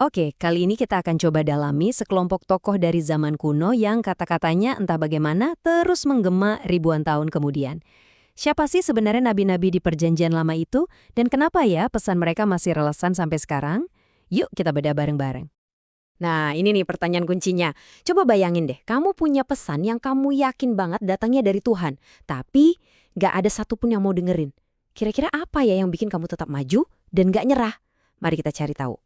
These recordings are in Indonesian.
Oke, kali ini kita akan coba dalami sekelompok tokoh dari zaman kuno yang kata-katanya entah bagaimana terus menggema ribuan tahun kemudian. Siapa sih sebenarnya nabi-nabi di perjanjian lama itu? Dan kenapa ya pesan mereka masih relevan sampai sekarang? Yuk kita bedah bareng-bareng. Nah, ini nih pertanyaan kuncinya. Coba bayangin deh, kamu punya pesan yang kamu yakin banget datangnya dari Tuhan. Tapi nggak ada satupun yang mau dengerin. Kira-kira apa ya yang bikin kamu tetap maju dan nggak nyerah? Mari kita cari tahu.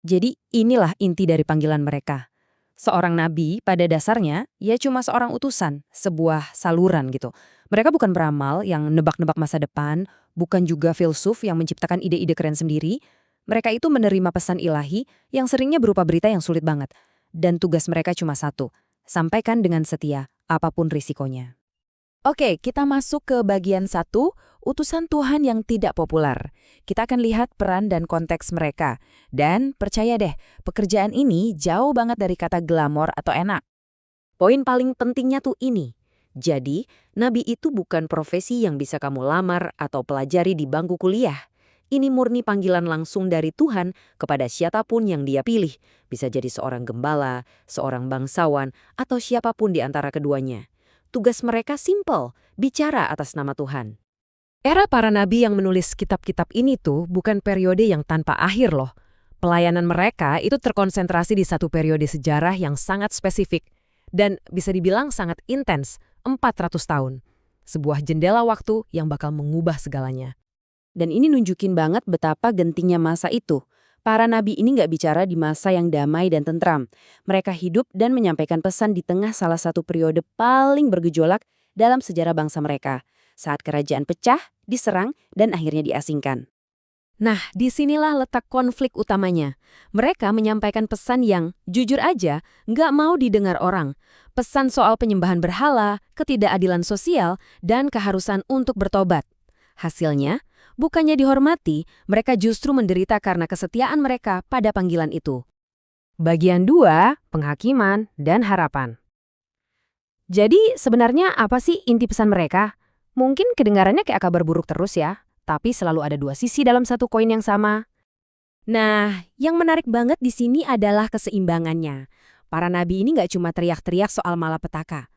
Jadi inilah inti dari panggilan mereka. Seorang nabi pada dasarnya ya cuma seorang utusan, sebuah saluran gitu. Mereka bukan beramal yang nebak-nebak masa depan, bukan juga filsuf yang menciptakan ide-ide keren sendiri. Mereka itu menerima pesan ilahi yang seringnya berupa berita yang sulit banget. Dan tugas mereka cuma satu, sampaikan dengan setia, apapun risikonya. Oke, kita masuk ke bagian 1, utusan Tuhan yang tidak populer. Kita akan lihat peran dan konteks mereka. Dan percaya deh, pekerjaan ini jauh banget dari kata glamor atau enak. Poin paling pentingnya tuh ini. Jadi, nabi itu bukan profesi yang bisa kamu lamar atau pelajari di bangku kuliah. Ini murni panggilan langsung dari Tuhan kepada siapapun yang Dia pilih. Bisa jadi seorang gembala, seorang bangsawan, atau siapapun di antara keduanya. Tugas mereka simpel, bicara atas nama Tuhan. Era para nabi yang menulis kitab-kitab ini tuh bukan periode yang tanpa akhir loh. Pelayanan mereka itu terkonsentrasi di satu periode sejarah yang sangat spesifik dan bisa dibilang sangat intens, 400 tahun. Sebuah jendela waktu yang bakal mengubah segalanya. Dan ini nunjukin banget betapa gentingnya masa itu. Para nabi ini nggak bicara di masa yang damai dan tentram. Mereka hidup dan menyampaikan pesan di tengah salah satu periode paling bergejolak dalam sejarah bangsa mereka. Saat kerajaan pecah, diserang, dan akhirnya diasingkan. Nah, disinilah letak konflik utamanya. Mereka menyampaikan pesan yang, jujur aja, nggak mau didengar orang. Pesan soal penyembahan berhala, ketidakadilan sosial, dan keharusan untuk bertobat. Hasilnya, bukannya dihormati, mereka justru menderita karena kesetiaan mereka pada panggilan itu. Bagian 2, penghakiman dan harapan. Jadi sebenarnya apa sih inti pesan mereka? Mungkin kedengarannya kayak kabar buruk terus ya, tapi selalu ada dua sisi dalam satu koin yang sama. Nah, yang menarik banget di sini adalah keseimbangannya. Para nabi ini nggak cuma teriak-teriak soal malapetaka.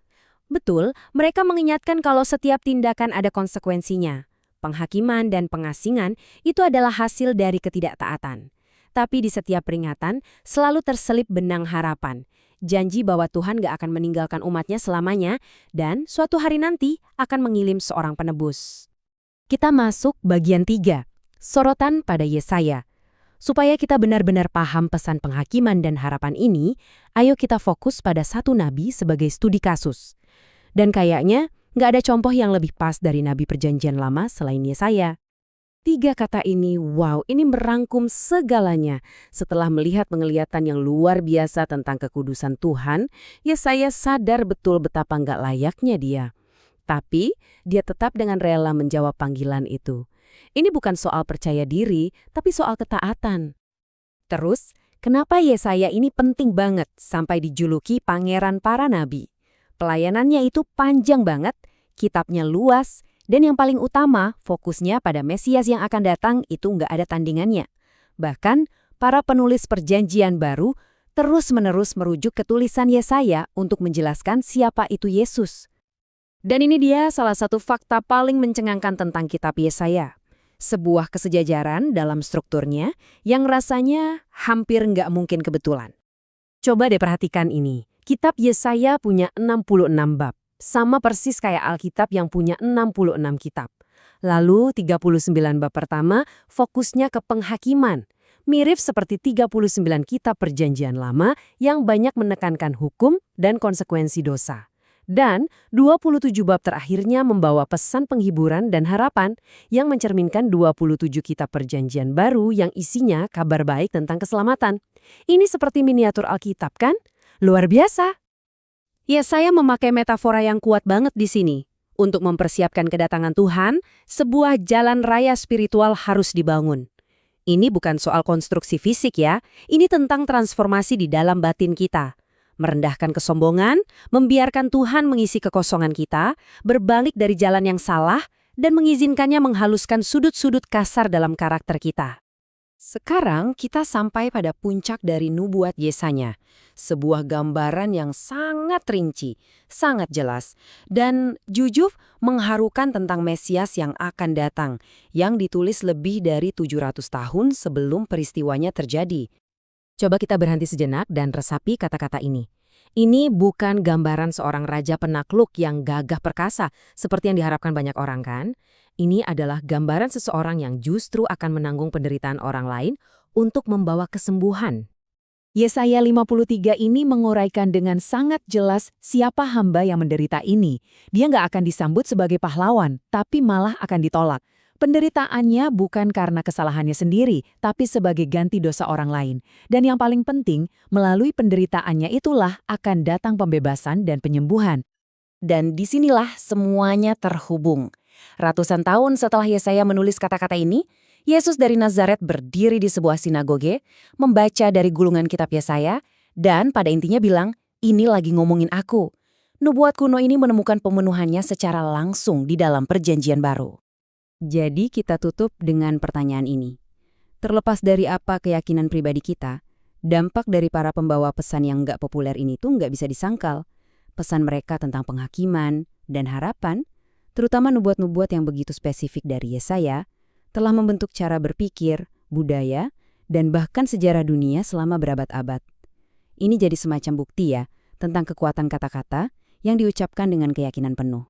Betul, mereka mengingatkan kalau setiap tindakan ada konsekuensinya. Penghakiman dan pengasingan itu adalah hasil dari ketidaktaatan. Tapi di setiap peringatan selalu terselip benang harapan. Janji bahwa Tuhan gak akan meninggalkan umatnya selamanya dan suatu hari nanti akan mengirim seorang penebus. Kita masuk bagian 3, sorotan pada Yesaya. Supaya kita benar-benar paham pesan penghakiman dan harapan ini, ayo kita fokus pada satu nabi sebagai studi kasus. Dan kayaknya nggak ada contoh yang lebih pas dari Nabi Perjanjian Lama selain Yesaya. 3 kata ini, wow, ini merangkum segalanya. Setelah melihat penglihatan yang luar biasa tentang kekudusan Tuhan, Yesaya sadar betul betapa nggak layaknya dia. Tapi, dia tetap dengan rela menjawab panggilan itu. Ini bukan soal percaya diri, tapi soal ketaatan. Terus, kenapa Yesaya ini penting banget sampai dijuluki pangeran para nabi? Pelayanannya itu panjang banget, kitabnya luas, dan yang paling utama, fokusnya pada Mesias yang akan datang itu nggak ada tandingannya. Bahkan, para penulis perjanjian baru terus-menerus merujuk ke tulisan Yesaya untuk menjelaskan siapa itu Yesus. Dan ini dia salah satu fakta paling mencengangkan tentang kitab Yesaya. Sebuah kesejajaran dalam strukturnya yang rasanya hampir nggak mungkin kebetulan. Coba deh perhatikan ini. Kitab Yesaya punya 66 bab, sama persis kayak Alkitab yang punya 66 kitab. Lalu 39 bab pertama fokusnya ke penghakiman, mirip seperti 39 kitab Perjanjian Lama yang banyak menekankan hukum dan konsekuensi dosa. Dan 27 bab terakhirnya membawa pesan penghiburan dan harapan yang mencerminkan 27 kitab Perjanjian Baru yang isinya kabar baik tentang keselamatan. Ini seperti miniatur Alkitab kan? Luar biasa. Yesaya memakai metafora yang kuat banget di sini. Untuk mempersiapkan kedatangan Tuhan, sebuah jalan raya spiritual harus dibangun. Ini bukan soal konstruksi fisik ya, ini tentang transformasi di dalam batin kita. Merendahkan kesombongan, membiarkan Tuhan mengisi kekosongan kita, berbalik dari jalan yang salah, dan mengizinkannya menghaluskan sudut-sudut kasar dalam karakter kita. Sekarang kita sampai pada puncak dari nubuat Yesaya, sebuah gambaran yang sangat rinci, sangat jelas, dan jujur mengharukan tentang Mesias yang akan datang, yang ditulis lebih dari 700 tahun sebelum peristiwanya terjadi. Coba kita berhenti sejenak dan resapi kata-kata ini. Ini bukan gambaran seorang raja penakluk yang gagah perkasa, seperti yang diharapkan banyak orang kan? Ini adalah gambaran seseorang yang justru akan menanggung penderitaan orang lain untuk membawa kesembuhan. Yesaya 53 ini menguraikan dengan sangat jelas siapa hamba yang menderita ini. Dia nggak akan disambut sebagai pahlawan, tapi malah akan ditolak. Penderitaannya bukan karena kesalahannya sendiri, tapi sebagai ganti dosa orang lain. Dan yang paling penting, melalui penderitaannya itulah akan datang pembebasan dan penyembuhan. Dan disinilah semuanya terhubung. Ratusan tahun setelah Yesaya menulis kata-kata ini, Yesus dari Nazaret berdiri di sebuah sinagoge, membaca dari gulungan kitab Yesaya, dan pada intinya bilang, ini lagi ngomongin aku. Nubuat kuno ini menemukan pemenuhannya secara langsung di dalam perjanjian baru. Jadi kita tutup dengan pertanyaan ini. Terlepas dari apa keyakinan pribadi kita, dampak dari para pembawa pesan yang nggak populer ini tuh nggak bisa disangkal. Pesan mereka tentang penghakiman dan harapan, terutama nubuat-nubuat yang begitu spesifik dari Yesaya, telah membentuk cara berpikir, budaya, dan bahkan sejarah dunia selama berabad-abad. Ini jadi semacam bukti ya, tentang kekuatan kata-kata yang diucapkan dengan keyakinan penuh.